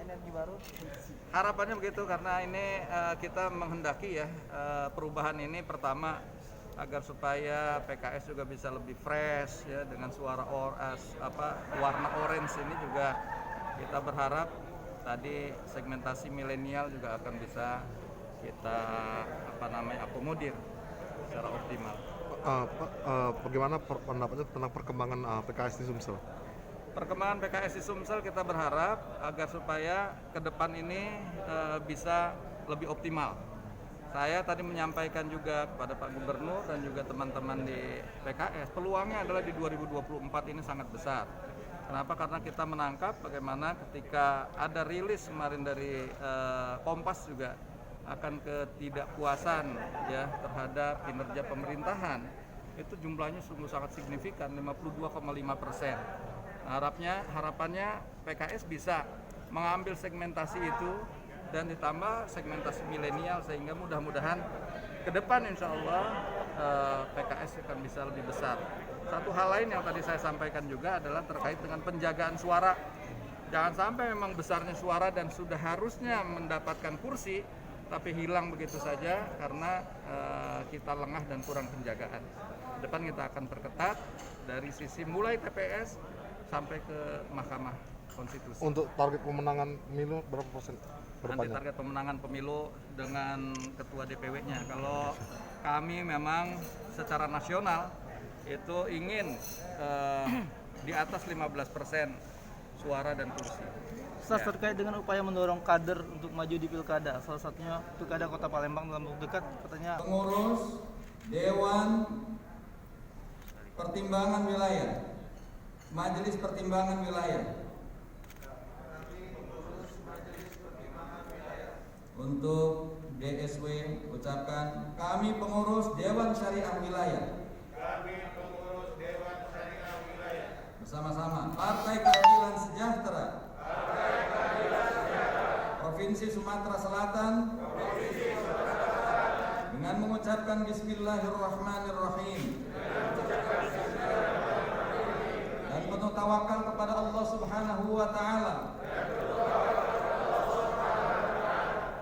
energi baru? Harapannya begitu, karena ini kita menghendaki ya perubahan ini pertama agar supaya PKS juga bisa lebih fresh ya dengan suara warna orange ini juga kita berharap tadi segmentasi milenial juga akan bisa kita akomodir secara optimal. Bagaimana pendapatnya tentang perkembangan PKS di Sumsel? Perkembangan PKS di Sumsel kita berharap agar supaya ke depan ini bisa lebih optimal. Saya tadi menyampaikan juga kepada Pak Gubernur dan juga teman-teman di PKS, peluangnya adalah di 2024 ini sangat besar. Kenapa? Karena kita menangkap bagaimana ketika ada rilis kemarin dari Kompas juga akan ketidakpuasan ya terhadap kinerja pemerintahan, itu jumlahnya sungguh sangat signifikan, 52,5%. Harapannya PKS bisa mengambil segmentasi itu dan ditambah segmentasi milenial, sehingga mudah-mudahan ke depan insya Allah PKS akan bisa lebih besar. Satu hal lain yang tadi saya sampaikan juga adalah terkait dengan penjagaan suara. Jangan sampai memang besarnya suara dan sudah harusnya mendapatkan kursi tapi hilang begitu saja karena kita lengah dan kurang penjagaan. Ke depan kita akan perketat dari sisi mulai TPS sampai ke Mahkamah Konstitusi. Untuk target pemenangan pemilu berapa persen? Nanti target pemenangan pemilu dengan ketua DPW-nya. Kalau kami memang secara nasional itu ingin di atas 15% suara dan kursi. Ustaz, terkait dengan upaya mendorong kader untuk maju di pilkada, salah satunya pilkada Kota Palembang dalam waktu dekat, katanya pengurus Dewan Pertimbangan Wilayah, Majelis Pertimbangan Wilayah, untuk DSW ucapkan kami pengurus Dewan Syariah Wilayah, bersama-sama Partai Keadilan Sejahtera Provinsi Sumatera Selatan dengan mengucapkan Bismillahirrahmanirrahim dan penuh tawakal kepada Allah Subhanahu wa Ta'ala,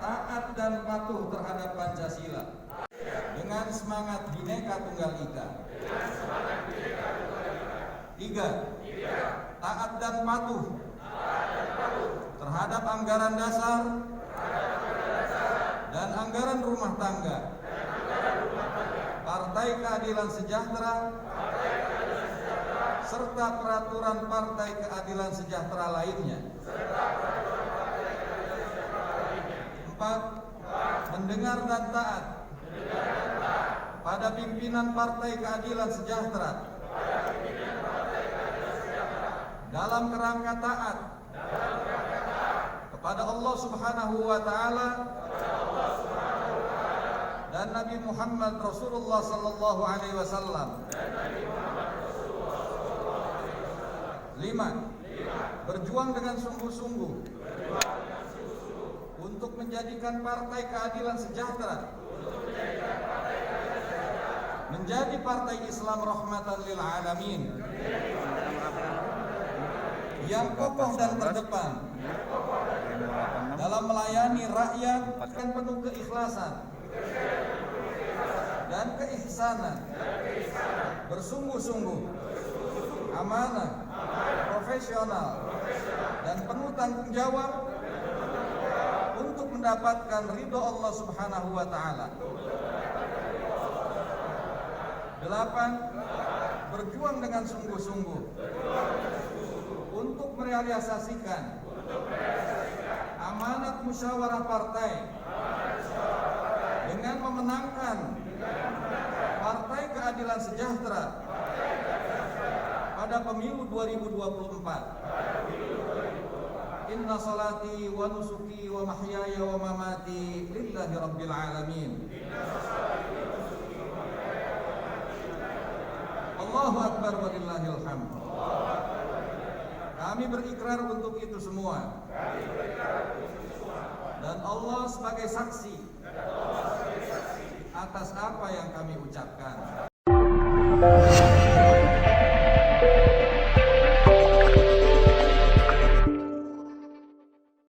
taat dan patuh terhadap Pancasila dengan semangat Bhinneka Tunggal Ika. 3. Taat dan patuh terhadap anggaran dasar dan anggaran rumah tangga Partai Keadilan Sejahtera serta peraturan Partai Keadilan Sejahtera lainnya. 4. Mendengar dan taat pada pimpinan Partai Keadilan Sejahtera dalam kerangka taat kepada Allah Subhanahu wa Ta'ala dan Nabi Muhammad Rasulullah sallallahu alaihi wasallam. 5. Berjuang dengan sungguh-sungguh untuk menjadikan Partai Keadilan Sejahtera menjadi partai Islam rahmatan lil alamin yang kokoh dan terdepan dalam melayani rakyat dengan penuh keikhlasan dan keihsanan, bersungguh-sungguh, amanah, profesional, dan penuh tanggung jawab untuk mendapatkan ridho Allah Subhanahu wa Ta'ala. 8. Berjuang dengan sungguh-sungguh untuk merealisasikan amanat musyawarah partai dengan memenangkan Partai Keadilan Sejahtera pada pemilu 2024. Inna salati wa nusuki wa mahyaya wa mamati lillahi rabbil alamin. Allahu Akbar wa lillahil hamd. Kami berikrar untuk itu semua. Dan Allah sebagai saksi atas apa yang kami ucapkan.